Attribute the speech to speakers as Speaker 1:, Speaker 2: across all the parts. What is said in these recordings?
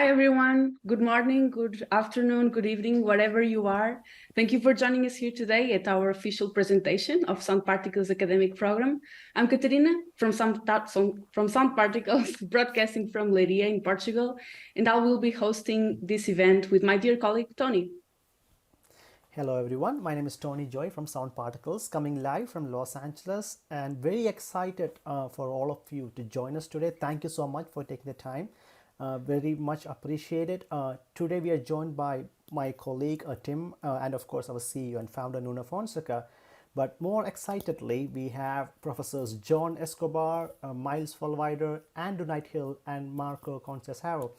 Speaker 1: Hi, everyone. Good morning, good afternoon, good evening, wherever you are. Thank you for joining us here today at our official presentation of Sound Particles academic program. I'm Catarina from Sound Particles, broadcasting from Leiria in Portugal, and I will be hosting this event with my dear colleague, Tony.
Speaker 2: Hello everyone, my name is Tony Joy from Sound Particles, coming live from Los Angeles, and very excited for all of you to join us today. Thank you so much for taking the time. Very much appreciated. Today we are joined by my colleague Tim and of course our CEO and founder Nuno Fonseca. But more excitedly, we have Professors John Escobar, Miles Fulwider, Andrew Nighthill, and Marco Conceição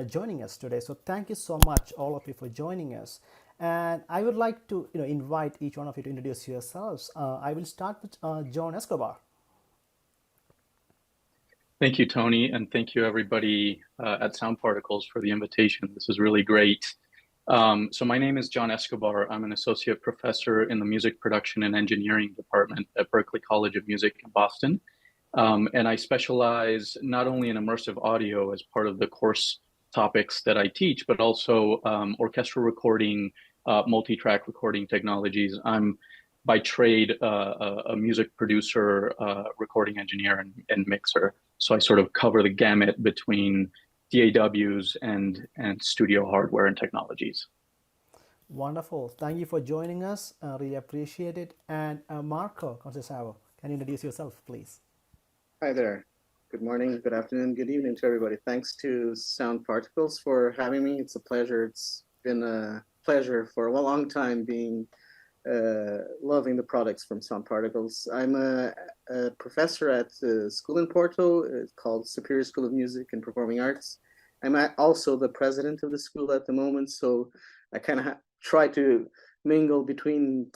Speaker 2: joining us today. So thank you so much, all of you, for joining us. And I would like to invite each one of you to introduce yourselves. I will start with John Escobar.
Speaker 3: Thank you, Tony, and thank you everybody at Sound Particles for the invitation. This is really great. So my name is John Escobar. I'm an associate professor in the music production and engineering department at Berklee College of Music in Boston. And I specialize not only in immersive audio as part of the course topics that I teach, but also orchestral recording, multi-track recording technologies. I'm by trade a music producer, recording engineer, and mixer. So I sort of cover the gamut between DAWs and studio hardware and technologies.
Speaker 2: Wonderful. Thank you for joining us. Really appreciate it. And Marco Conceição, can you introduce yourself, please?
Speaker 4: Hi there. Good morning, good afternoon, good evening to everybody. Thanks to Sound Particles for having me. It's a pleasure. It's been a pleasure for a long time being loving the products from Sound Particles. I'm a professor at a school in Porto. It's called Superior School of Music and Performing Arts. I'm also the president of the school at the moment, so I kind of try to mingle between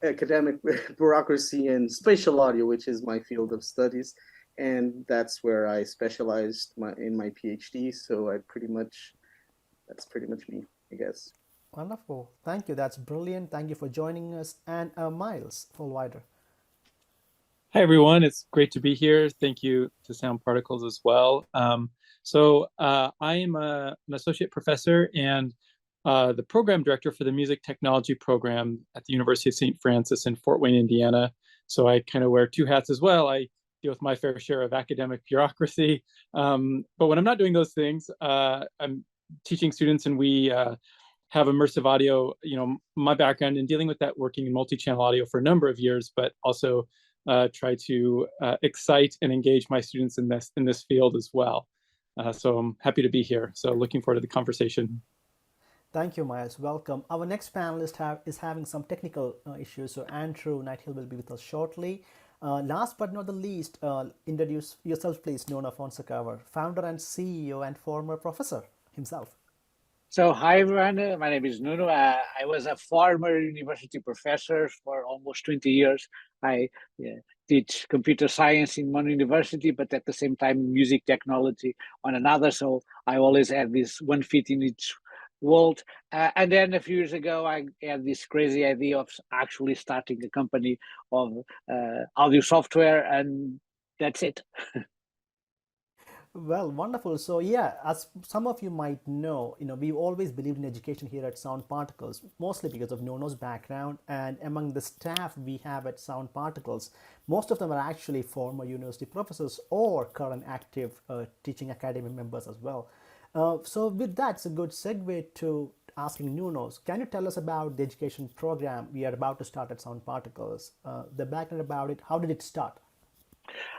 Speaker 4: academic bureaucracy and spatial audio, which is my field of studies. And that's where I specialized in my PhD. So that's pretty much me, I guess.
Speaker 2: Wonderful. Thank you. That's brilliant. Thank you for joining us. And Miles Fulwider.
Speaker 5: Hi, everyone. It's great to be here. Thank you to Sound Particles as well. I am an associate professor and the program director for the music technology program at the University of St. Francis in Fort Wayne, Indiana. So I kind of wear two hats as well. I deal with my fair share of academic bureaucracy. But when I'm not doing those things, I'm teaching students, and we have immersive audio. My background in dealing with that, working in multi-channel audio for a number of years, but also try to excite and engage my students in this field as well. So I'm happy to be here. So looking forward to the conversation.
Speaker 2: Thank you, Miles. Welcome. Our next panelist is having some technical issues, so Andrew Nighthill will be with us shortly. Last but not the least, introduce yourself, please, Nuno Fonseca, our founder and CEO and former professor himself.
Speaker 6: So, hi everyone, my name is Nuno. I was a former university professor for almost 20 years. I teach computer science in one university, but at the same time, music technology on another. So I always had this one feet in each world. And then a few years ago, I had this crazy idea of actually starting a company of audio software, and that's it.
Speaker 2: Well, wonderful. So yeah, as some of you might know, we always believed in education here at Sound Particles, mostly because of Nuno's background, and among the staff we have at Sound Particles, most of them are actually former university professors or current active teaching academy members as well. So with that, it's a good segue to asking Nuno, can you tell us about the education program we are about to start at Sound Particles, the background about it, how did it start?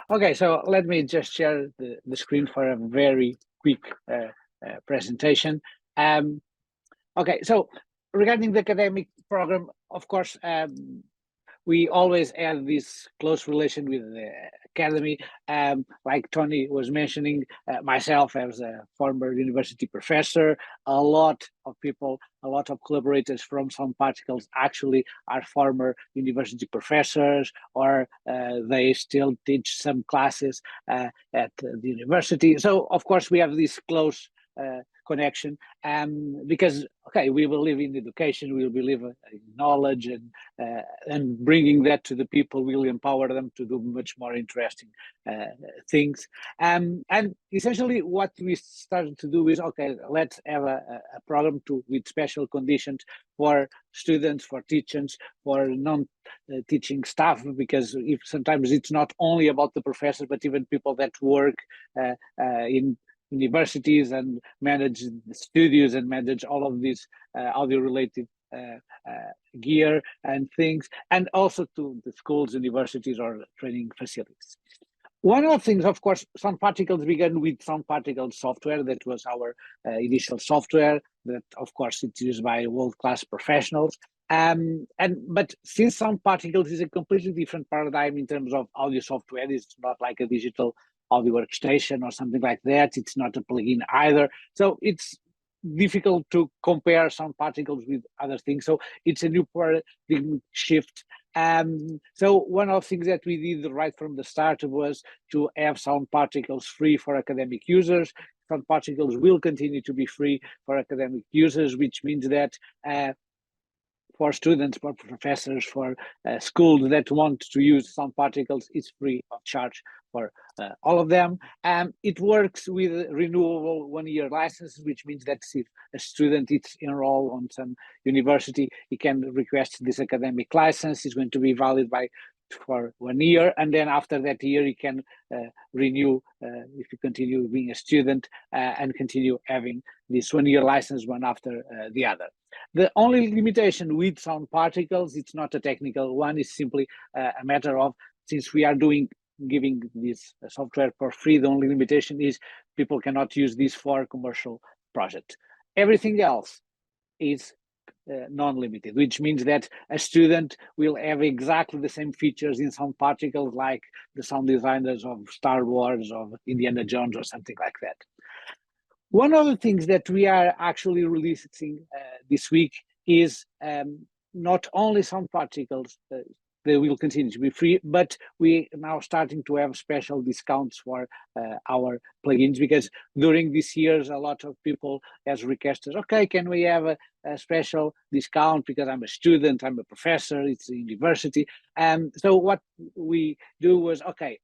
Speaker 6: Okay, so let me just share the screen for a very quick presentation. Okay, so regarding the academic program, of course, we always have this close relation with the academy. Like Tony was mentioning, myself as a former university professor, a lot of people, a lot of collaborators from Sound Particles actually are former university professors, or they still teach some classes at the university. So of course we have this close connection, because okay, we believe in education, we believe in knowledge, and bringing that to the people will empower them to do much more interesting things. And essentially, what we started to do is, okay, let's have a program with special conditions for students, for teachers, for non-teaching staff, because if sometimes it's not only about the professors, but even people that work in universities and manage the studios and manage all of these audio-related gear and things, and also to the schools, universities, or training facilities. One of the things, of course, Sound Particles began with Sound Particles software. That was our initial software that, of course, it's used by world-class professionals. But since Sound Particles is a completely different paradigm in terms of audio software, it's not like a digital audio workstation or something like that. It's not a plugin either. So it's difficult to compare Sound Particles with other things. So it's a new paradigm shift. So one of the things that we did right from the start was to have Sound Particles free for academic users. Sound Particles will continue to be free for academic users, which means that for students, for professors, for schools that want to use Sound Particles, it's free of charge for all of them. It works with renewable one-year licenses, which means that if a student is enrolled on some university, he can request this academic license. It's going to be valid for 1 year, and then after that year, he can renew if you continue being a student and continue having this 1-year license one after the other. The only limitation with Sound Particles, it's not a technical one, it's simply a matter of, since we are giving this software for free, the only limitation is people cannot use this for commercial projects. Everything else is non-limited, which means that a student will have exactly the same features in Sound Particles like the sound designers of Star Wars or Indiana Jones or something like that. One of the things that we are actually releasing this week is not only Sound Particles, they will continue to be free, but we are now starting to have special discounts for our plugins, because during these years, a lot of people has requested, okay, can we have a special discount because I'm a student, I'm a professor, it's a university. So what we do was, okay,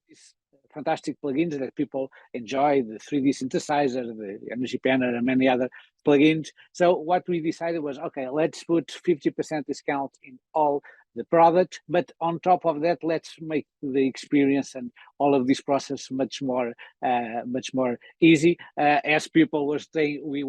Speaker 6: this fantastic plugins that people enjoy, the 3D synthesizer, the energy panel, and many other plugins. So what we decided was, okay, let's put 50% discount in all the product, but on top of that, let's make the experience and all of this process much more easy. As people were saying, we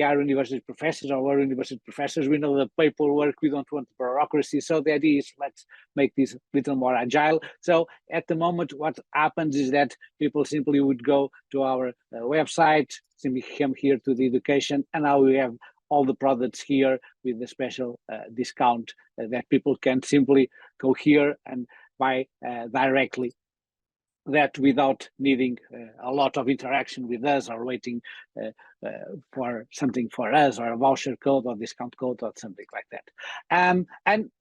Speaker 6: are university professors, or we're university professors, we know the paperwork, we don't want bureaucracy. So the idea is, let's make this a little more agile. So at the moment, what happens is that people simply would go to our website, simply come here to the education, and now we have all the products here with the special discount that people can simply go here and buy directly, that without needing a lot of interaction with us or waiting for something for us, or a voucher code or discount code or something like that. And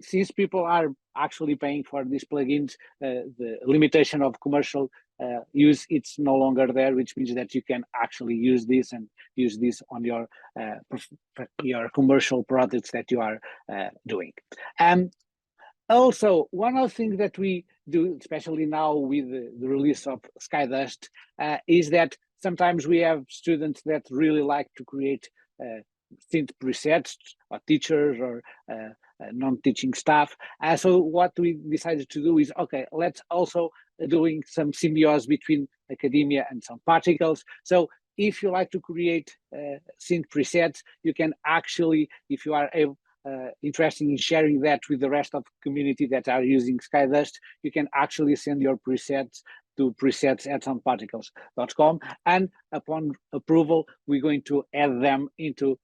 Speaker 6: since people are actually paying for these plugins, the limitation of commercial use, it's no longer there, which means that you can actually use this and use this on your commercial products that you are doing. Also, one of the things that we do, especially now with the release of Skydust, is that sometimes we have students that really like to create synth presets, or teachers, or non-teaching staff. So what we decided to do is, okay, let's also doing some symbiosis between academia and Sound Particles. So if you like to create synth presets, you can actually, if you are interested in sharing that with the rest of the community that are using Skydust, you can actually send your presets to presets@soundparticles.com, and upon approval, we're going to add them into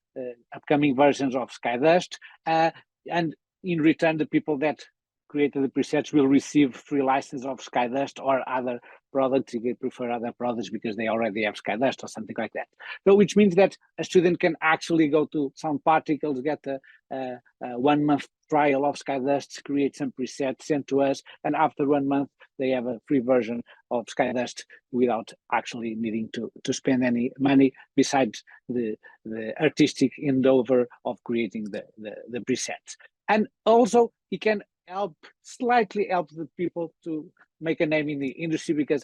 Speaker 6: upcoming versions of Skydust. And in return, the people that created the presets will receive free license of SkyDust or other products. You prefer other products because they already have SkyDust or something like that. So which means that a student can actually go to Sound Particles, get a 1 month trial of SkyDust, create some presets, send to us, and after 1 month they have a free version of SkyDust without actually needing to spend any money besides the artistic endeavor of creating the presets. And also he can slightly help the people to make a name in the industry, because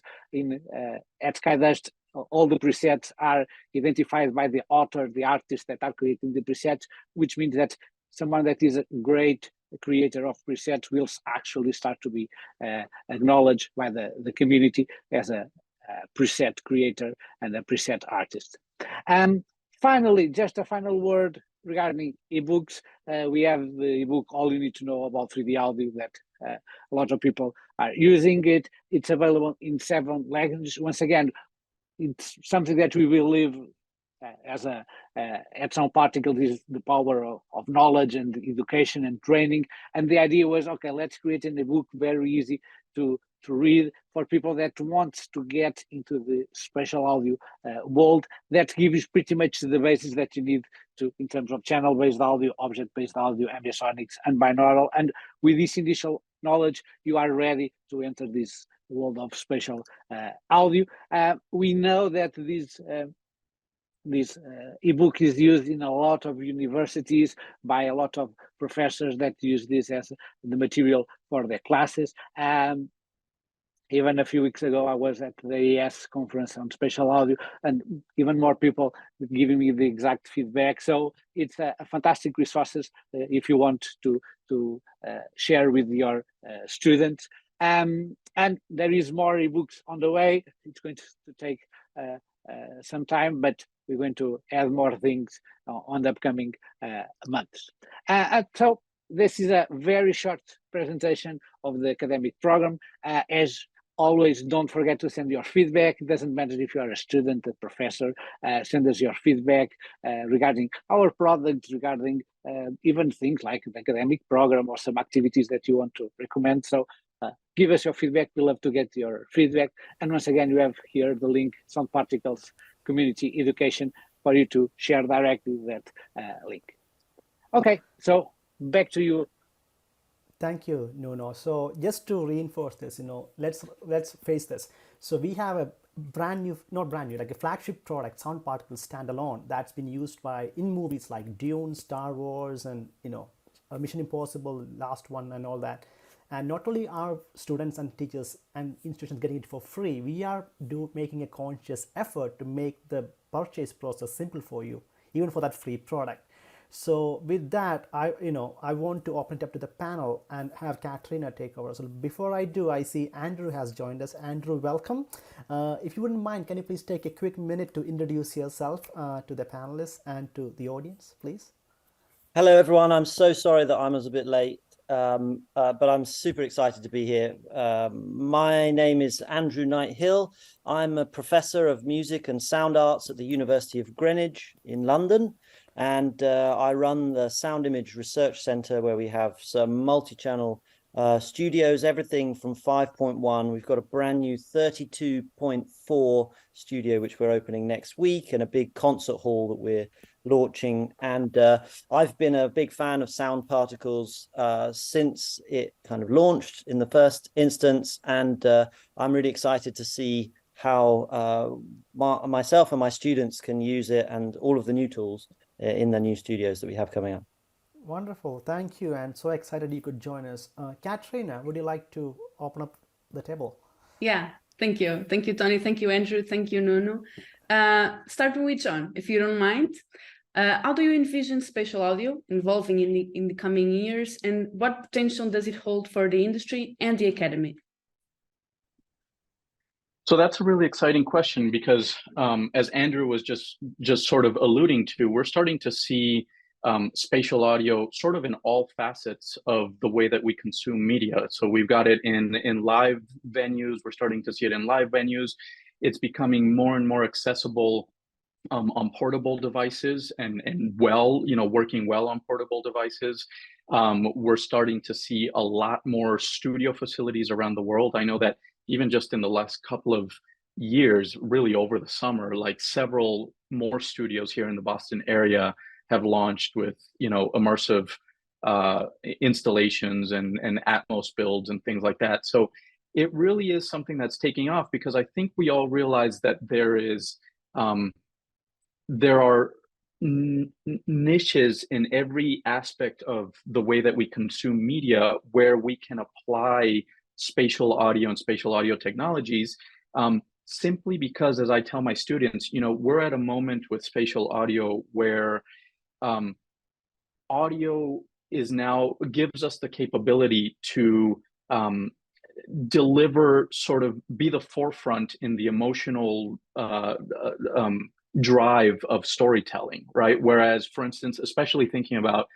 Speaker 6: at SkyDust all the presets are identified by the author, the artist that are creating the presets, which means that someone that is a great creator of presets will actually start to be acknowledged by the community as a preset creator and a preset artist. Finally, just a final word regarding ebooks. We have the ebook All You Need to Know About 3D Audio that a lot of people are using it. It's available in 7 languages. Once again, it's something that we believe at Sound Particles is the power of knowledge and education and training. And the idea was, okay, let's create an ebook very easy to read for people that want to get into the spatial audio world, that gives pretty much the basis that you need to in terms of channel-based audio, object-based audio, ambisonics, and binaural. And with this initial knowledge, you are ready to enter this world of spatial audio. We know that this ebook is used in a lot of universities by a lot of professors that use this as the material for their classes. Even a few weeks ago, I was at the ES conference on spatial audio, and even more people giving me the exact feedback. So it's a fantastic resources if you want to share with your students. And there is more ebooks on the way. It's going to take some time, but we're going to add more things on the upcoming months. So this is a very short presentation of the academic program. As always, don't forget to send your feedback. It doesn't matter if you are a student, a professor, send us your feedback regarding our products, regarding even things like the academic program or some activities that you want to recommend. So give us your feedback. We love to get your feedback. And once again, you have here the link, Sound Particles Community Education, for you to share directly that link. Okay, so back to you.
Speaker 2: Thank you, Nuno. So just to reinforce this, let's face this. So we have a not brand new, like a flagship product, Sound Particles standalone, that's been used in movies like Dune, Star Wars, and Mission Impossible, last one, and all that. And not only are students and teachers and institutions getting it for free, we are making a conscious effort to make the purchase process simple for you, even for that free product. So with that, I want to open it up to the panel and have Katrina take over. So before I do, I see Andrew has joined us. Andrew, welcome. If you wouldn't mind, can you please take a quick minute to introduce yourself to the panelists and to the audience, please?
Speaker 7: Hello, everyone. I'm so sorry that I was a bit late, but I'm super excited to be here. My name is Andrew Knight-Hill. I'm a professor of music and sound arts at the University of Greenwich in London. And I run the Sound Image Research Centre, where we have some multi-channel studios, everything from 5.1. We've got a brand new 32.4 studio, which we're opening next week, and a big concert hall that we're launching. And I've been a big fan of Sound Particles since it kind of launched in the first instance. And I'm really excited to see how myself and my students can use it and all of the new tools in the new studios that we have coming up.
Speaker 2: Wonderful, thank you, and so excited you could join us. Katrina, would you like to open up the table?
Speaker 1: Yeah, thank you, Tony, thank you, Andrew, thank you, Nuno. Starting with John, if you don't mind. How do you envision spatial audio evolving in the coming years, and what potential does it hold for the industry and the academy?
Speaker 3: So that's a really exciting question, because as Andrew was just sort of alluding to, we're starting to see spatial audio sort of in all facets of the way that we consume media. So we've got it in live venues. We're starting to see it in live venues. It's becoming more and more accessible on portable devices and well, working well on portable devices. We're starting to see a lot more studio facilities around the world. I know that even just in the last couple of years, really over the summer, like several more studios here in the Boston area have launched with, immersive installations and Atmos builds and things like that. So it really is something that's taking off, because I think we all realize that there are niches in every aspect of the way that we consume media where we can apply spatial audio and spatial audio technologies, simply because, as I tell my students, we're at a moment with spatial audio where audio gives us the capability to deliver, sort of be the forefront in the emotional drive of storytelling, right? Whereas, for instance, especially thinking about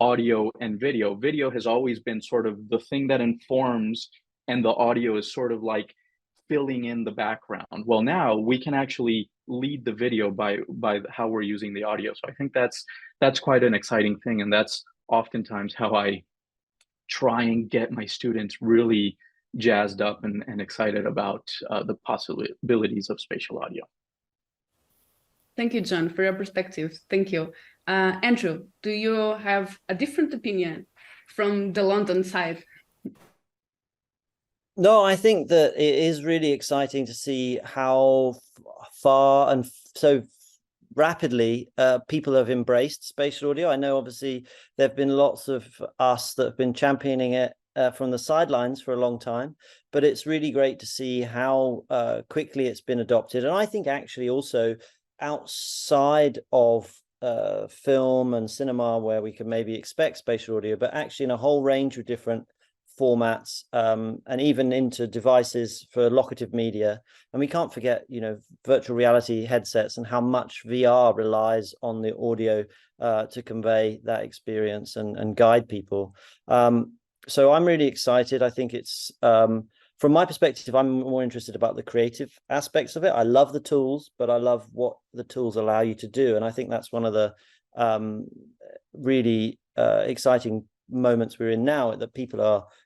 Speaker 3: audio and video has always been sort of the thing that informs, and the audio is sort of like filling in the background. Well, now we can actually lead the video by how we're using the audio. So I think that's quite an exciting thing, and that's oftentimes how I try and get my students really jazzed up and excited about the possibilities of spatial audio.
Speaker 1: Thank you, John, for your perspective. Thank you. Andrew, do you have a different opinion from the London side?
Speaker 7: No, I think that it is really exciting to see how far and so rapidly people have embraced spatial audio. I know obviously there have been lots of us that have been championing it from the sidelines for a long time, but it's really great to see how quickly it's been adopted. And I think actually also outside of film and cinema, where we can maybe expect spatial audio, but actually in a whole range of different formats, and even into devices for locative media. And we can't forget, virtual reality headsets and how much VR relies on the audio to convey that experience and guide people. So I'm really excited. I think it's, from my perspective, I'm more interested about the creative aspects of it. I love the tools, but I love what the tools allow you to do. And I think that's one of the really exciting moments we're in now, that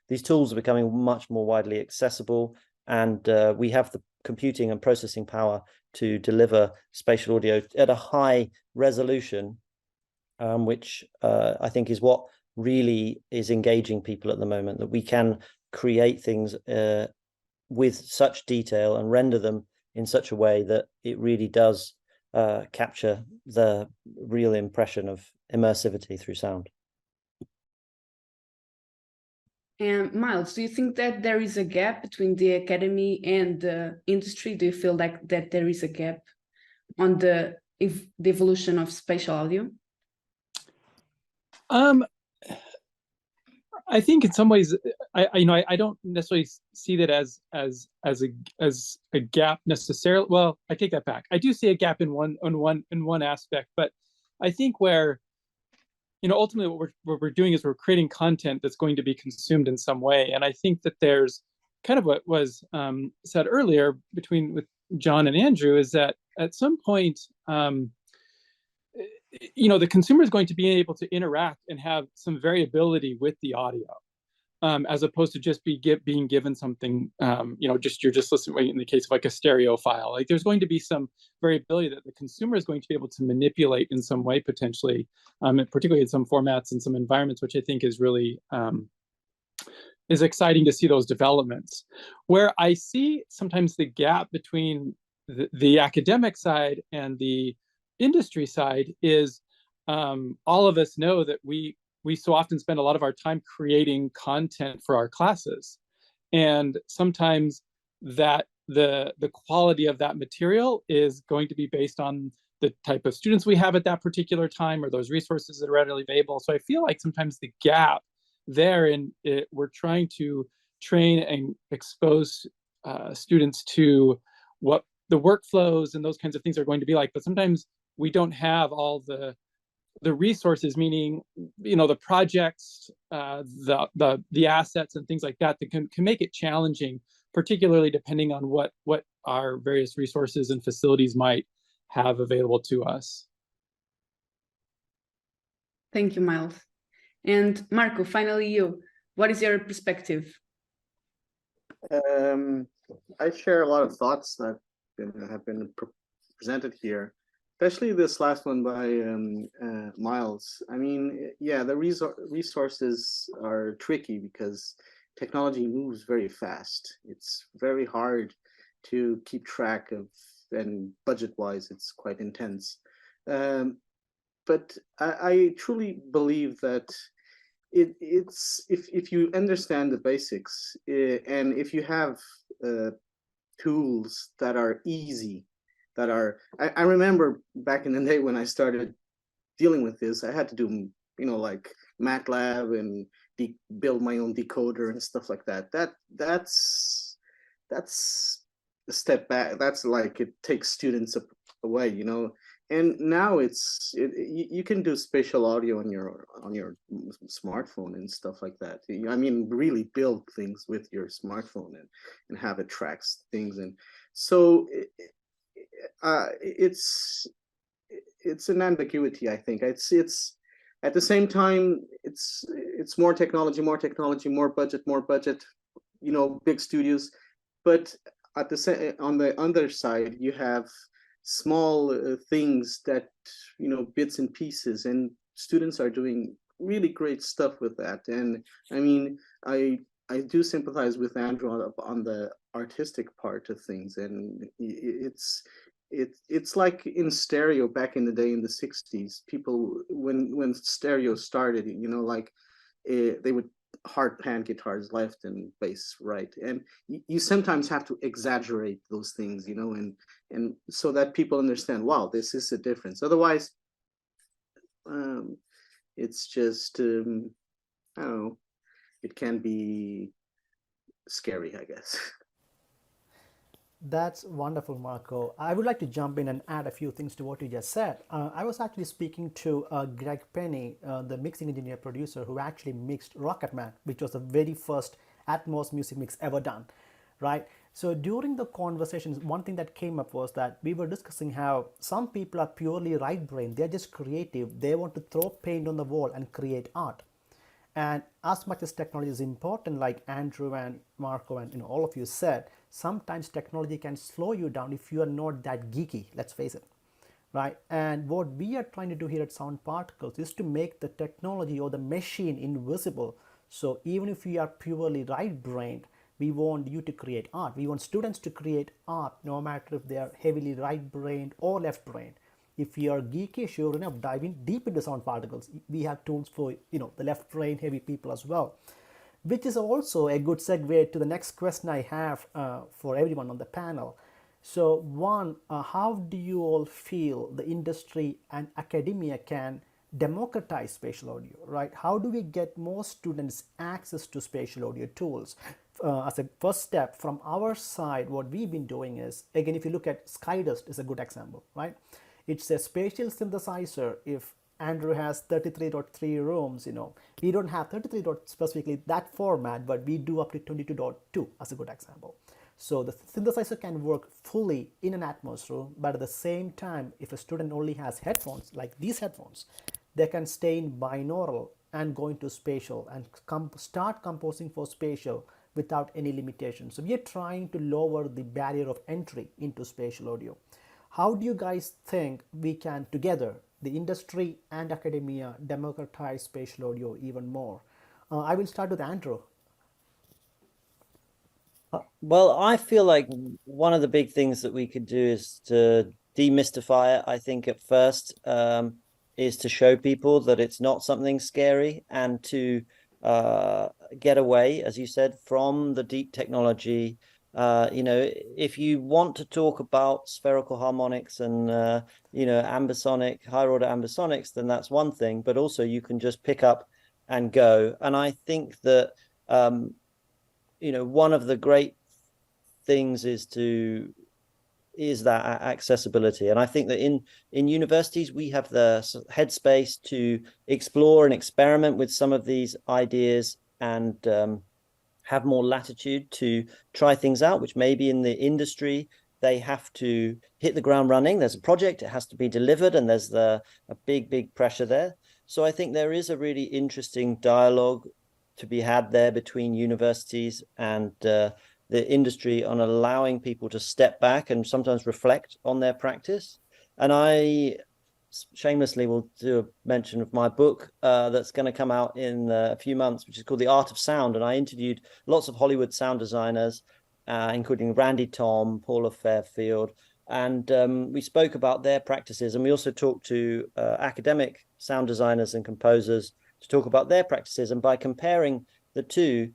Speaker 7: these tools are becoming much more widely accessible, and we have the computing and processing power to deliver spatial audio at a high resolution, which I think is what really is engaging people at the moment, that we can create things with such detail and render them in such a way that it really does capture the real impression of immersivity through sound.
Speaker 1: And Miles, do you think that there is a gap between the academy and the industry? Do you feel like that there is a gap on the evolution of spatial audio?
Speaker 5: I think in some ways, I don't necessarily see that as a gap necessarily. Well, I take that back. I do see a gap in one aspect, but I think where, ultimately what we're doing is we're creating content that's going to be consumed in some way. And I think that there's kind of what was said earlier with John and Andrew, is that at some point, the consumer is going to be able to interact and have some variability with the audio, as opposed to just being given something, you're just listening in the case of like a stereo file. Like there's going to be some variability that the consumer is going to be able to manipulate in some way, potentially, particularly in some formats and some environments, which I think is really is exciting to see those developments. Where I see sometimes the gap between the academic side and the industry side is, all of us know that we so often spend a lot of our time creating content for our classes, and sometimes that the quality of that material is going to be based on the type of students we have at that particular time, or those resources that are readily available. So I feel like sometimes the gap there we're trying to train and expose students to what the workflows and those kinds of things are going to be like, but sometimes we don't have all the resources, meaning, the projects, the assets and things like that can make it challenging, particularly depending on what our various resources and facilities might have available to us.
Speaker 1: Thank you, Miles. And Marco, finally you, what is your perspective?
Speaker 4: I share a lot of thoughts that have been presented here, especially this last one by Miles. I mean, yeah, the resources are tricky because technology moves very fast. It's very hard to keep track of, and budget-wise, it's quite intense. But I truly believe that it's if you understand the basics and if you have tools that are easy, that are I remember back in the day when I started dealing with this, I had to do like MATLAB and build my own decoder and stuff like that. That's a step back. That's like it takes students away, And now you can do spatial audio on your smartphone and stuff like that. I mean, really build things with your smartphone and have it tracks things. And so it's an ambiguity, I think. It's at the same time it's more technology, more budget, big studios, but on the other side you have small things that bits and pieces, and students are doing really great stuff with that. And I mean, I do sympathize with Andrew on the artistic part of things, and it's like in stereo back in the day in the 60s. People, when stereo started, they would hard pan guitars left and bass right, and you sometimes have to exaggerate those things, and so that people understand, wow, this is a difference. Otherwise it's just I don't know, it can be scary, I guess.
Speaker 2: That's wonderful, Marco. I would like to jump in and add a few things to what you just said. I was actually speaking to Greg Penny, the mixing engineer producer who actually mixed Rocketman, which was the very first Atmos music mix ever done, right? So during the conversations, one thing that came up was that we were discussing how some people are purely right-brained. They're just creative. They want to throw paint on the wall and create art. And as much as technology is important, like Andrew and Marco and all of you said, sometimes technology can slow you down if you are not that geeky, let's face it, right? And what we are trying to do here at Sound Particles is to make the technology or the machine invisible. So even if you are purely right-brained, we want you to create art. We want students to create art, no matter if they are heavily right-brained or left-brained. If you are geeky, sure enough, dive in deep into Sound Particles. We have tools for the left-brain heavy people as well, which is also a good segue to the next question I have for everyone on the panel. So one, how do you all feel the industry and academia can democratize spatial audio, right? How do we get more students access to spatial audio tools? As a first step from our side, what we've been doing is, again, if you look at Skydust is a good example, right? It's a spatial synthesizer. If Andrew has 33.3 rooms, we don't have 33 specifically that format, but we do up to 22.2 as a good example. So the synthesizer can work fully in an Atmos room, but at the same time, if a student only has headphones, like these headphones, they can stay in binaural and go into spatial and start composing for spatial without any limitations. So we are trying to lower the barrier of entry into spatial audio. How do you guys think we can together, the industry and academia, democratize spatial audio even more? I will start with Andrew.
Speaker 7: Well, I feel like one of the big things that we could do is to demystify it. I think at first is to show people that it's not something scary, and to get away, as you said, from the deep technology. If you want to talk about spherical harmonics and ambisonic, higher order ambisonics, then that's one thing, but also you can just pick up and go. And I think that one of the great things is that accessibility. And I think that in universities we have the headspace to explore and experiment with some of these ideas and have more latitude to try things out, which maybe in the industry they have to hit the ground running. There's a project, it has to be delivered, and there's a big pressure there. So I think there is a really interesting dialogue to be had there between universities and the industry on allowing people to step back and sometimes reflect on their practice. And I shamelessly will do a mention of my book that's going to come out in a few months, which is called The Art of Sound. And I interviewed lots of Hollywood sound designers, including Randy Tom, Paula Fairfield, and we spoke about their practices. And we also talked to academic sound designers and composers to talk about their practices. And by comparing the two,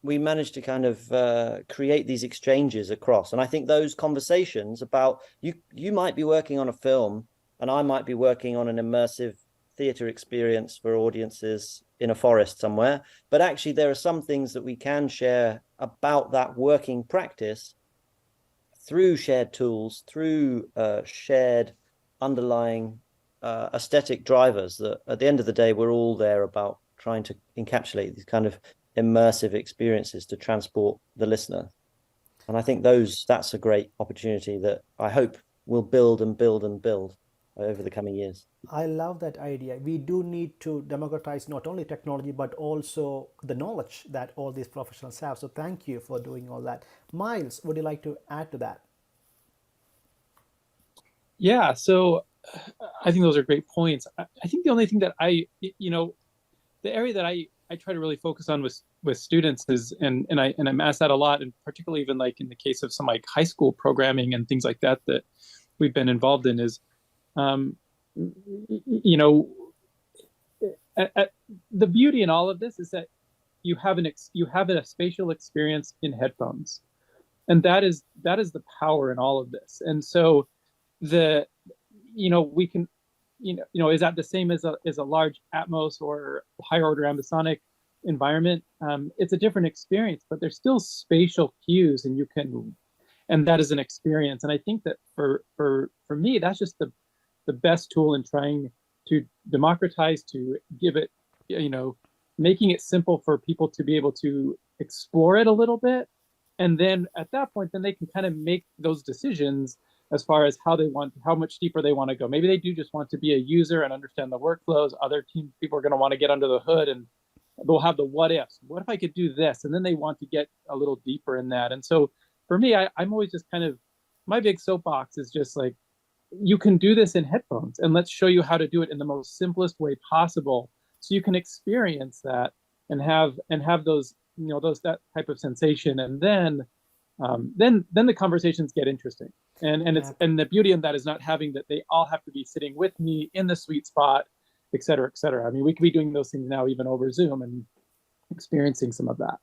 Speaker 7: we managed to kind of create these exchanges across. And I think those conversations about you might be working on a film and I might be working on an immersive theatre experience for audiences in a forest somewhere, but actually there are some things that we can share about that working practice through shared tools, through shared underlying aesthetic drivers that at the end of the day, we're all there about trying to encapsulate these kind of immersive experiences to transport the listener. And I think that's a great opportunity that I hope will build and build and build over the coming years.
Speaker 2: I love that idea. We do need to democratize not only technology, but also the knowledge that all these professionals have. So thank you for doing all that. Miles, would you like to add to that?
Speaker 5: Yeah, so I think those are great points. I think the only thing that the area that I try to really focus on with students is, and I'm asked that a lot, and particularly even like in the case of some like high school programming and things like that we've been involved in, is the beauty in all of this is that you have a spatial experience in headphones, and that is the power in all of this. And so we can is that the same as a large Atmos or higher order ambisonic environment? It's a different experience, but there's still spatial cues, and that is an experience. And I think that for me, that's just the best tool in trying to democratize, to give it, making it simple for people to be able to explore it a little bit. And then at that point, then they can kind of make those decisions as far as how much deeper they want to go. Maybe they do just want to be a user and understand the workflows. Other people are going to want to get under the hood and they'll have the what ifs. What if I could do this? And then they want to get a little deeper in that. And so for me, I'm always just kind of, my big soapbox is just like, you can do this in headphones, and let's show you how to do it in the most simplest way possible, so you can experience that and have those, that type of sensation. And then the conversations get interesting. And it's, and the beauty in that is not having that they all have to be sitting with me in the sweet spot, et cetera, et cetera. I mean, we could be doing those things now even over Zoom and experiencing some of that.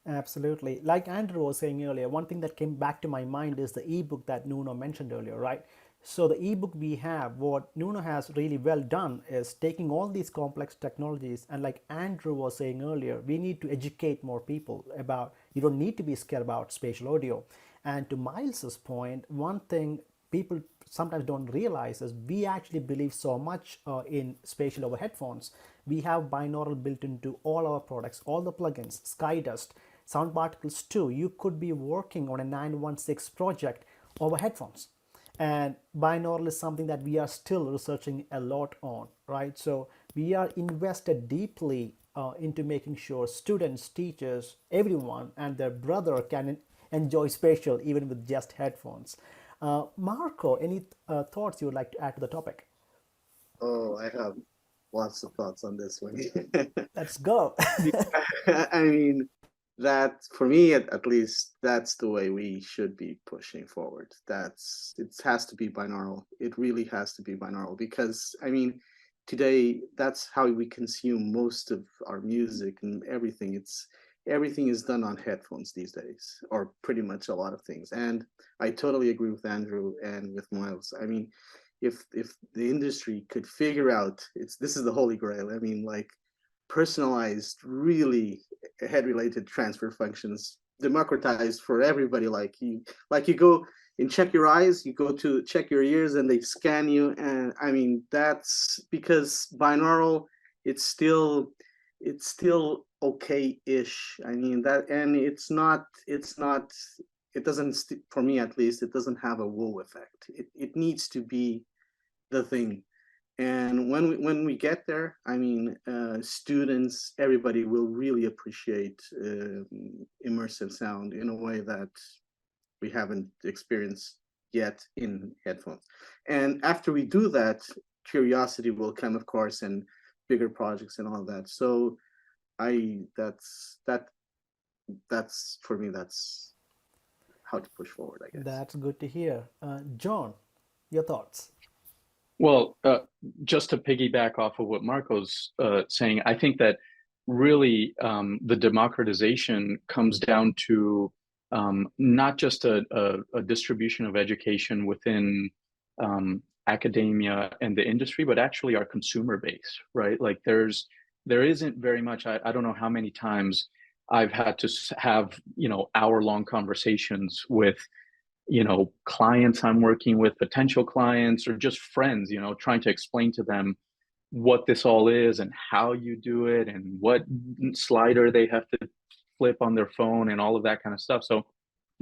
Speaker 2: Absolutely. Like Andrew was saying earlier, one thing that came back to my mind is the ebook that Nuno mentioned earlier, right? So the ebook we have, what Nuno has really well done is taking all these complex technologies, and like Andrew was saying earlier, we need to educate more people about, you don't need to be scared about spatial audio. And to Miles's point, one thing people sometimes don't realize is we actually believe so much in spatial over headphones. We have binaural built into all our products, all the plugins, Skydust, Sound Particles too. You could be working on a 916 project over headphones. And binaural is something that we are still researching a lot on, right? So we are invested deeply into making sure students, teachers, everyone and their brother can enjoy spatial even with just headphones. Marco, any thoughts you would like to add to the topic?
Speaker 4: Oh, I have lots of thoughts on this one.
Speaker 2: Let's go.
Speaker 4: I mean, that for me at least, that's the way we should be pushing forward. It has to be binaural. It really has to be binaural, because I mean, today that's how we consume most of our music and everything. Everything is done on headphones these days, or pretty much a lot of things. And I totally agree with Andrew and with Miles. I mean, if the industry could figure out, this is the holy grail. I mean, like, personalized, really head-related transfer functions, democratized for everybody. Like you go and check your eyes, you go to check your ears, and they scan you. And I mean, that's because binaural, it's still okay-ish. I mean, that, and it's not it doesn't, for me at least, it doesn't have a whoa effect. It needs to be the thing. And when we get there, I mean, students, everybody will really appreciate immersive sound in a way that we haven't experienced yet in headphones. And after we do that, curiosity will come, of course, and bigger projects and all that. So that's for me, that's how to push forward, I guess.
Speaker 2: That's good to hear. John, your thoughts?
Speaker 3: Well, just to piggyback off of what Marco's saying, I think that really the democratization comes down to not just a distribution of education within academia and the industry, but actually our consumer base, right? Like there isn't very much, I don't know how many times I've had to have, hour-long conversations with, clients I'm working with, potential clients, or just friends, trying to explain to them what this all is and how you do it and what slider they have to flip on their phone and all of that kind of stuff. So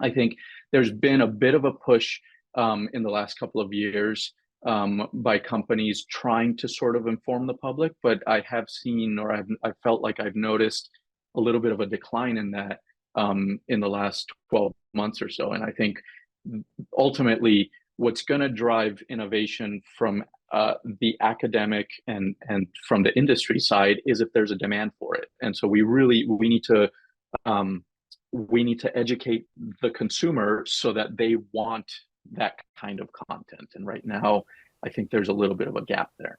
Speaker 3: I think there's been a bit of a push in the last couple of years by companies trying to sort of inform the public, but I have seen, or I felt like I've noticed a little bit of a decline in that in the last 12 months or so. And I think ultimately what's going to drive innovation from the academic and from the industry side is if there's a demand for it. And so we need to educate the consumer so that they want that kind of content. And right now, I think there's a little bit of a gap there.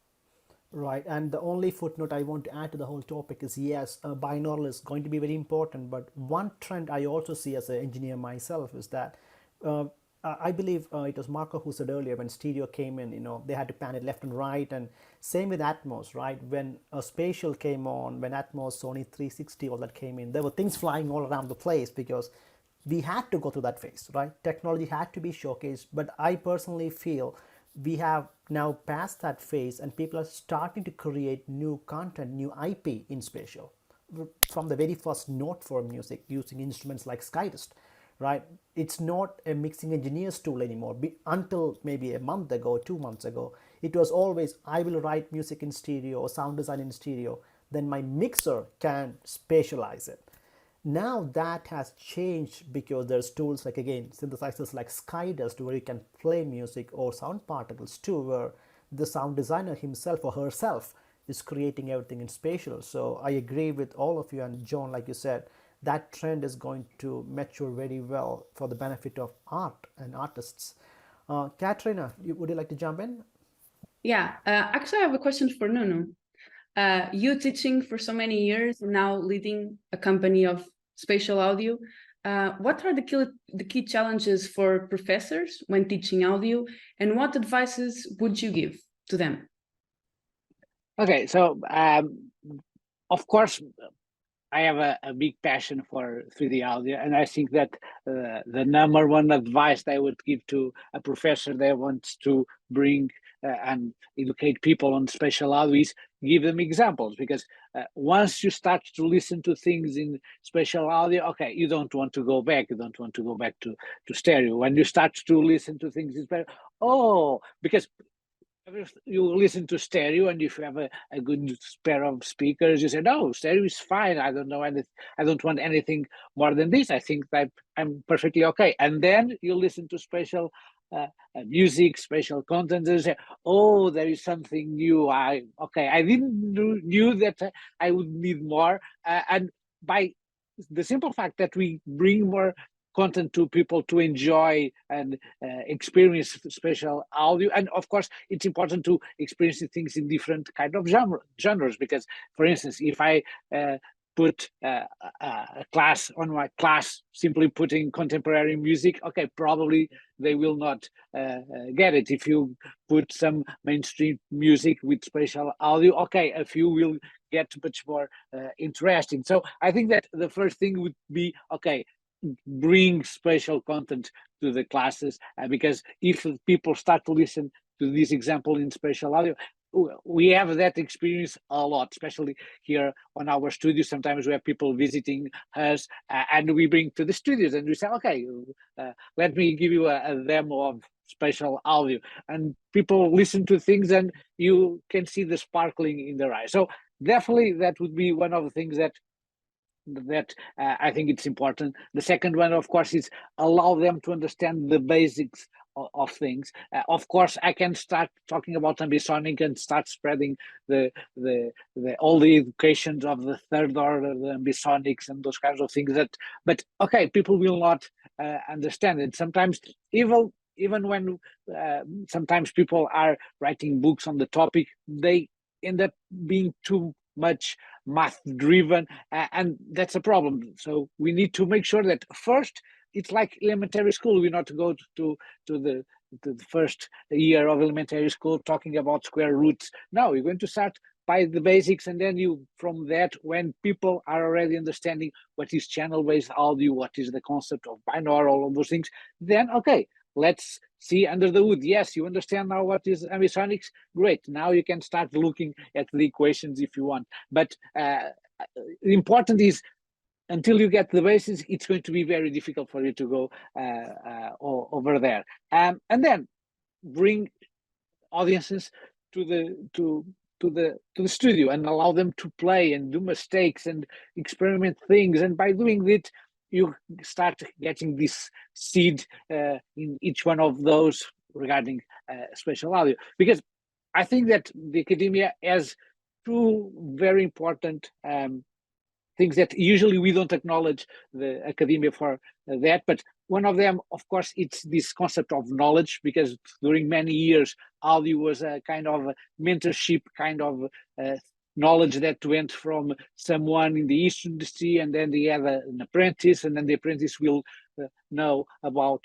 Speaker 2: Right, and the only footnote I want to add to the whole topic is, yes, binaural is going to be very important, but one trend I also see as an engineer myself is that I believe it was Marco who said earlier, when stereo came in, they had to pan it left and right, and same with Atmos, right? When spatial came on, when Atmos, Sony 360, all that came in, there were things flying all around the place because we had to go through that phase, right? Technology had to be showcased, but I personally feel we have now passed that phase and people are starting to create new content, new IP in spatial. From the very first note for music, using instruments like Skydust, right? It's not a mixing engineer's tool anymore. Until maybe a month ago, 2 months ago, it was always, I will write music in stereo or sound design in stereo, then my mixer can spatialize it. Now that has changed because there's tools like, again, synthesizers like Skydust where you can play music, or sound particles too, where the sound designer himself or herself is creating everything in spatial. So I agree with all of you, and John, like you said, that trend is going to mature very well for the benefit of art and artists. Katrina, would you like to jump in?
Speaker 1: Yeah, actually I have a question for Nuno. You teaching for so many years and now leading a company of spatial audio. What are the key challenges for professors when teaching audio, and what advices would you give to them?
Speaker 6: Okay, so of course, I have a big passion for 3D audio, and I think that the number one advice that I would give to a professor that wants to bring and educate people on spatial audio is give them examples, because once you start to listen to things in spatial audio, okay, you don't want to go back. You don't want to go back to stereo. When you start to listen to things in stereo, because you listen to stereo, and if you have a good pair of speakers, you say, no, stereo is fine. I don't know anything. I don't want anything more than this. I think that I'm perfectly okay. And then you listen to spatial music, spatial content, and say, oh, there is something new. I didn't knew that I would need more. And by the simple fact that we bring more content to people to enjoy and experience spatial audio. And of course, it's important to experience things in different kind of genres, because, for instance, if I put a class on my class simply putting contemporary music, okay, probably they will not get it. If you put some mainstream music with spatial audio, okay, a few will get much more interesting. So I think that the first thing would be, okay, bring spatial content to the classes, because if people start to listen to this example in spatial audio, we have that experience a lot, especially here on our studio. Sometimes we have people visiting us, and we bring to the studios and we say, okay, let me give you a demo of spatial audio, and people listen to things and you can see the sparkling in their eyes. So definitely that would be one of the things that I think it's important. The second one, of course, is allow them to understand the basics of things. Of course, I can start talking about ambisonic and start spreading all the educations of the third order, the ambisonics and those kinds of things. But okay, people will not understand it. Sometimes even when sometimes people are writing books on the topic, they end up being too much math driven, and that's a problem. So we need to make sure that first, it's like elementary school. We not go to the first year of elementary school talking about square roots. No, we're going to start by the basics, and then from that, when people are already understanding what is channel-based audio, what is the concept of binaural, all of those things, then okay, let's see under the hood. Yes, you understand now what is ambisonics. Great. Now you can start looking at the equations if you want. But important is, until you get the basis, it's going to be very difficult for you to go over there. And then bring audiences to the studio and allow them to play and do mistakes and experiment things. And by doing it, you start getting this seed in each one of those regarding spatial audio. Because I think that the academia has two very important things that usually we don't acknowledge the academia for that. But one of them, of course, it's this concept of knowledge, because during many years, audio was a kind of mentorship kind of knowledge that went from someone in the East industry, and then they have an apprentice, and then the apprentice will know about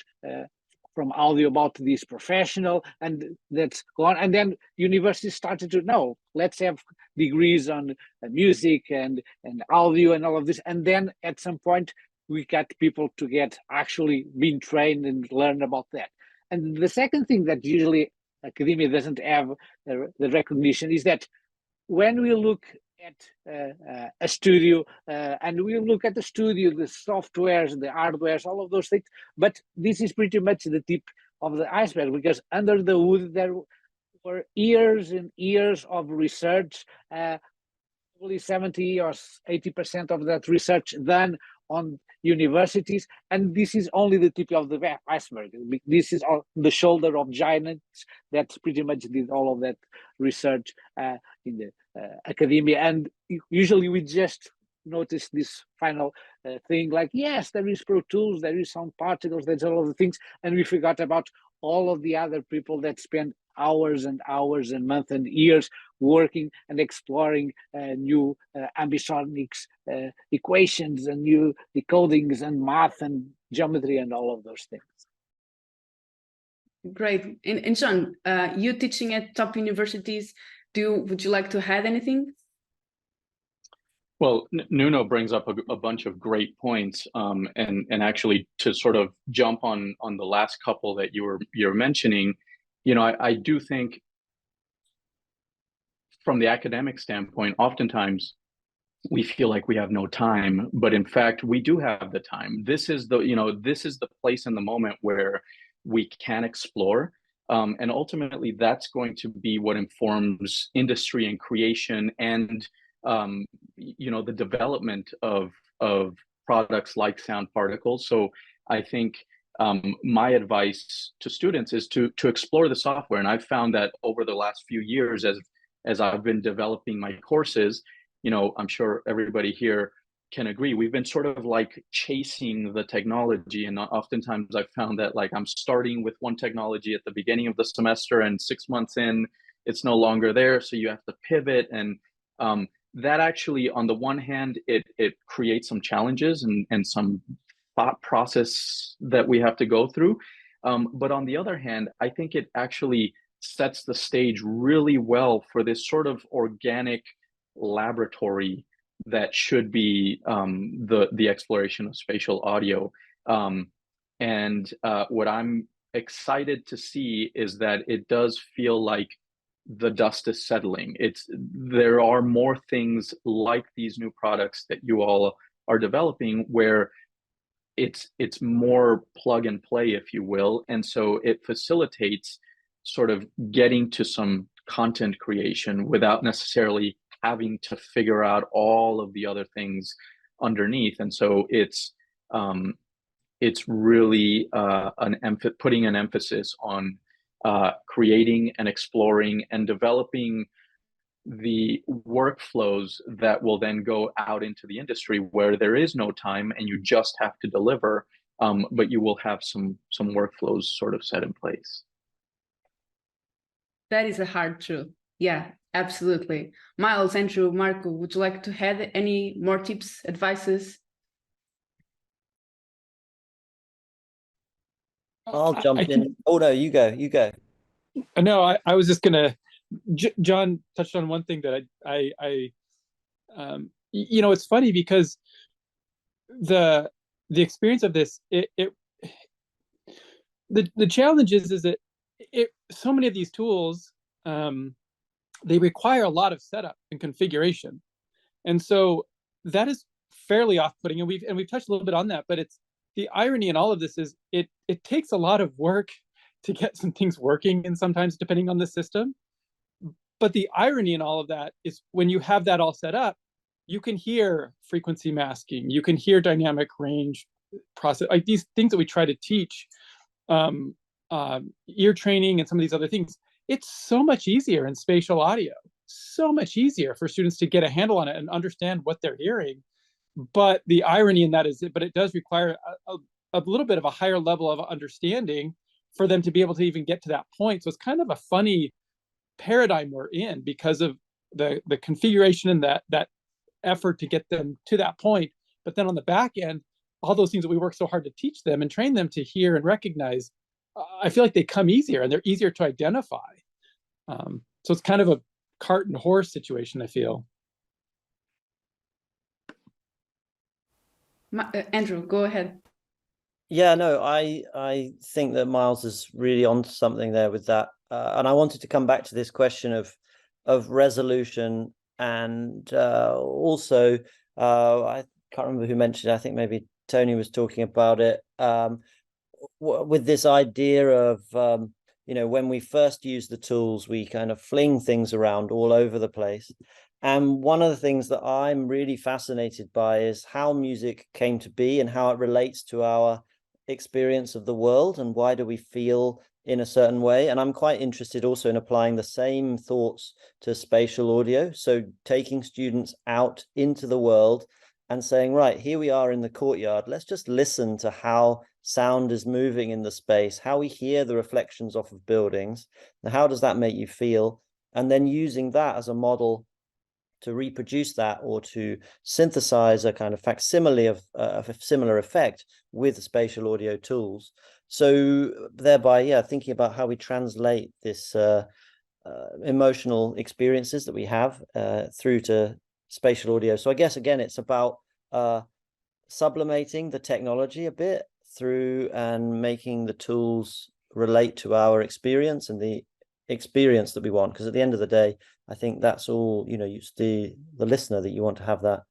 Speaker 6: from audio about this professional, and that's gone. And then universities started to know, let's have degrees on music and audio and all of this. And then at some point, we got people to get actually being trained and learn about that. And the second thing that usually academia doesn't have the recognition is that when we look at a studio and we look at the studio, the softwares, the hardwares, all of those things, but this is pretty much the tip of the iceberg, because under the hood there were years and years of research, probably 70 or 80% of that research done on universities, and this is only the tip of the iceberg. This is on the shoulder of giants that pretty much did all of that research in the academia. And usually we just notice this final thing, like, yes, there is Pro Tools, there is Sound Particles, there's all of the things, and we forgot about all of the other people that spend hours and hours and months and years working and exploring new ambisonics equations and new decodings and math and geometry and all of those things.
Speaker 1: Great. And John, you teaching at top universities, would you like to add anything?
Speaker 3: Well, Nuno brings up a bunch of great points, and actually to sort of jump on the last couple that you're mentioning, you know, I do think from the academic standpoint, oftentimes we feel like we have no time, but in fact we do have the time. This is the place in the moment where we can explore, and ultimately that's going to be what informs industry and creation and the development of products like sound particles. So I think my advice to students is to explore the software. And I've found that over the last few years, as I've been developing my courses, you know, I'm sure everybody here can agree, we've been sort of like chasing the technology. And oftentimes I've found that, like, I'm starting with one technology at the beginning of the semester, and 6 months in, it's no longer there. So you have to pivot. And that actually, on the one hand, it creates some challenges and some thought process that we have to go through. But on the other hand, I think it actually sets the stage really well for this sort of organic laboratory that should be the exploration of spatial audio. And what I'm excited to see is that it does feel like the dust is settling. There are more things like these new products that you all are developing where it's more plug and play, if you will. And so it facilitates sort of getting to some content creation without necessarily having to figure out all of the other things underneath. And so it's really putting an emphasis on creating and exploring and developing the workflows that will then go out into the industry where there is no time and you just have to deliver, but you will have some workflows sort of set in place.
Speaker 1: That is a hard truth. Yeah, absolutely. Miles, Andrew, Marco, would you like to add any more tips, advices?
Speaker 7: I'll jump in. Oh no, you go.
Speaker 5: No, I was just gonna. John touched on one thing that it's funny because the experience of this, the challenge is that so many of these tools, they require a lot of setup and configuration, and so that is fairly off-putting. And we've touched a little bit on that, but it's the irony in all of this is it takes a lot of work to get some things working, and sometimes depending on the system. But the irony in all of that is when you have that all set up, you can hear frequency masking, you can hear dynamic range process, like these things that we try to teach, ear training and some of these other things. It's so much easier in spatial audio, so much easier for students to get a handle on it and understand what they're hearing. But the irony in that is, but it does require a little bit of a higher level of understanding for them to be able to even get to that point. So it's kind of a funny paradigm we're in because of the configuration and that effort to get them to that point. But then on the back end, all those things that we work so hard to teach them and train them to hear and recognize, I feel like they come easier and they're easier to identify. So it's kind of a cart and horse situation, I feel.
Speaker 1: Andrew, go ahead.
Speaker 7: Yeah, no, I think that Miles is really on something there with that. And I wanted to come back to this question of resolution and also I can't remember who mentioned it. I think maybe Tony was talking about it with this idea of when we first use the tools, we kind of fling things around all over the place. And one of the things that I'm really fascinated by is how music came to be and how it relates to our experience of the world and why do we feel in a certain way. And I'm quite interested also in applying the same thoughts to spatial audio. So taking students out into the world and saying, right, here we are in the courtyard. Let's just listen to how sound is moving in the space, how we hear the reflections off of buildings. And how does that make you feel? And then using that as a model to reproduce that or to synthesize a kind of facsimile of a similar effect with spatial audio tools. So thereby, thinking about how we translate this emotional experiences that we have through to spatial audio. So I guess, again, it's about sublimating the technology a bit through and making the tools relate to our experience and the experience that we want. Because at the end of the day, I think that's all, it's the listener that you want to have that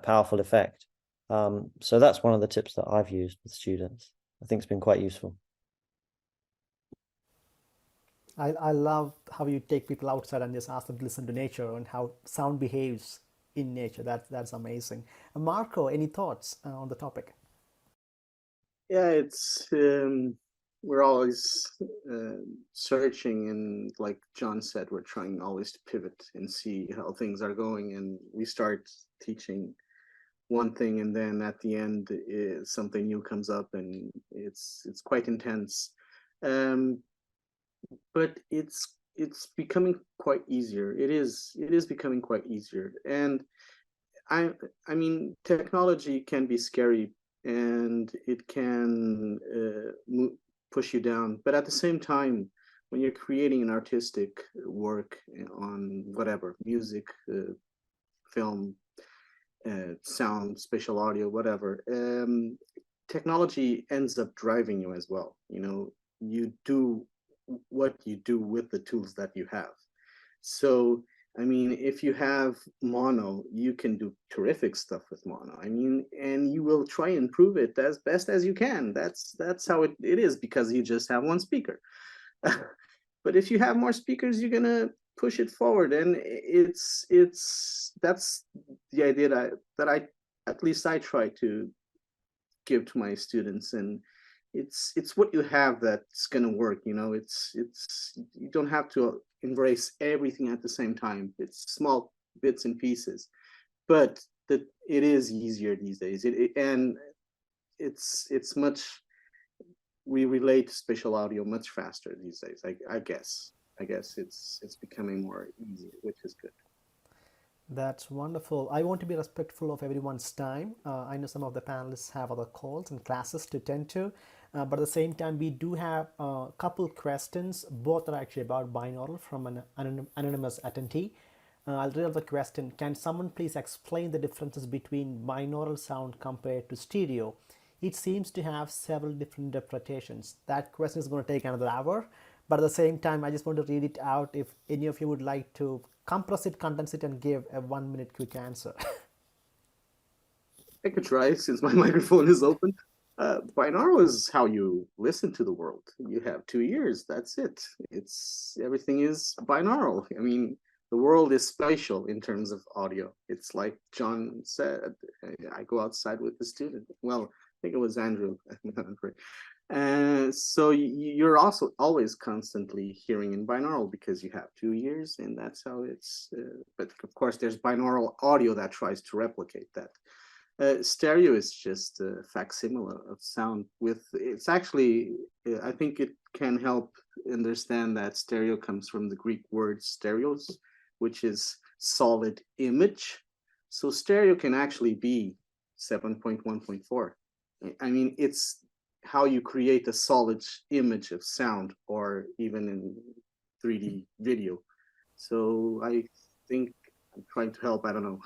Speaker 7: powerful effect. So that's one of the tips that I've used with students. I think it's been quite useful.
Speaker 2: I love how you take people outside and just ask them to listen to nature and how sound behaves in nature. That's amazing. Marco, any thoughts on the topic?
Speaker 4: Yeah, it's we're always searching, and like John said, we're trying always to pivot and see how things are going, and we start teaching one thing and then at the end something new comes up and it's quite intense, but it's becoming quite easier. It is becoming quite easier, and I mean technology can be scary and it can push you down, but at the same time, when you're creating an artistic work on whatever, music, film, sound, spatial audio, whatever, technology ends up driving you as well. You do what you do with the tools that you have. So, I mean, if you have mono, you can do terrific stuff with mono. I mean, and you will try and improve it as best as you can. That's how it is, because you just have one speaker. But if you have more speakers, you're gonna push it forward, and that's the idea that I at least I try to give to my students. And it's what you have that's gonna work. You know, it's you don't have to embrace everything at the same time. It's small bits and pieces, but that it is easier these days. And it's much. We relate to spatial audio much faster these days. I guess it's becoming more easy, which is good.
Speaker 2: That's wonderful. I want to be respectful of everyone's time. I know some of the panelists have other calls and classes to attend to, but at the same time, we do have a couple questions. Both are actually about binaural from an anonymous attendee. I'll read out the question. Can someone please explain the differences between binaural sound compared to stereo? It seems to have several different interpretations. That question is going to take another hour, but at the same time, I just want to read it out. If any of you would like to compress it, condense it, and give a 1 minute quick answer.
Speaker 4: I could try, since my microphone is open. Binaural is how you listen to the world. You have 2 ears. That's it. Everything is binaural. I mean, the world is spatial in terms of audio. It's like John said. I go outside with the student. Well, I think it was Andrew. So you're also always constantly hearing in binaural because you have 2 ears, and that's how it's. But of course, there's binaural audio that tries to replicate that. Stereo is just a facsimile of sound. It's actually, I think it can help understand that stereo comes from the Greek word stereos, which is solid image. So stereo can actually be 7.1.4. I mean, it's how you create a solid image of sound, or even in 3D video. So I think I'm trying to help. I don't know.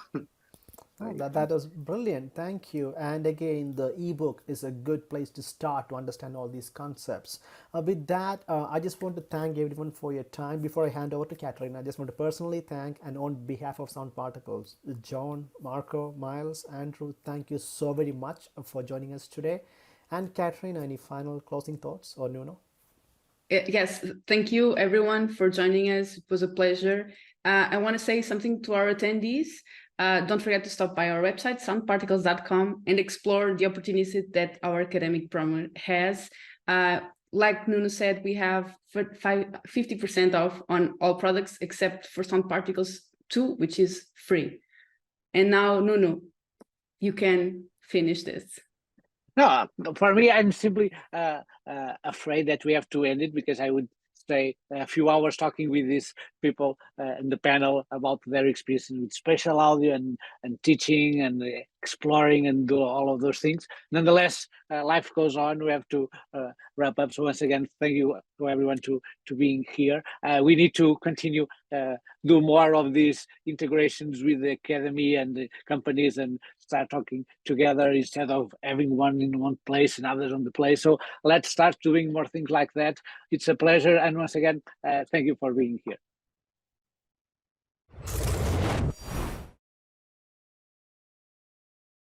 Speaker 2: Oh, that was brilliant. Thank you. And again, the ebook is a good place to start to understand all these concepts. With that, I just want to thank everyone for your time. Before I hand over to Katerina, I just want to personally thank, and on behalf of Sound Particles, John, Marco, Miles, Andrew, thank you so very much for joining us today. And Katerina, any final closing thoughts, or Nuno?
Speaker 1: Yes, thank you everyone for joining us. It was a pleasure. I want to say something to our attendees. Don't forget to stop by our website, soundparticles.com, and explore the opportunities that our academic program has. Like Nuno said, we have 50% off on all products except for Sound Particles 2, which is free. And now, Nuno, you can finish this.
Speaker 6: No, for me, I'm simply afraid that we have to end it, because I would stay a few hours talking with these people in the panel about their experience with spatial audio and teaching and exploring and do all of those things. Nonetheless, life goes on. We have to wrap up. So once again, thank you to everyone to being here. We need to continue do more of these integrations with the academy and the companies, and start talking together instead of having one in one place and others on the place. So let's start doing more things like that. It's a pleasure. And once again, thank you for being here.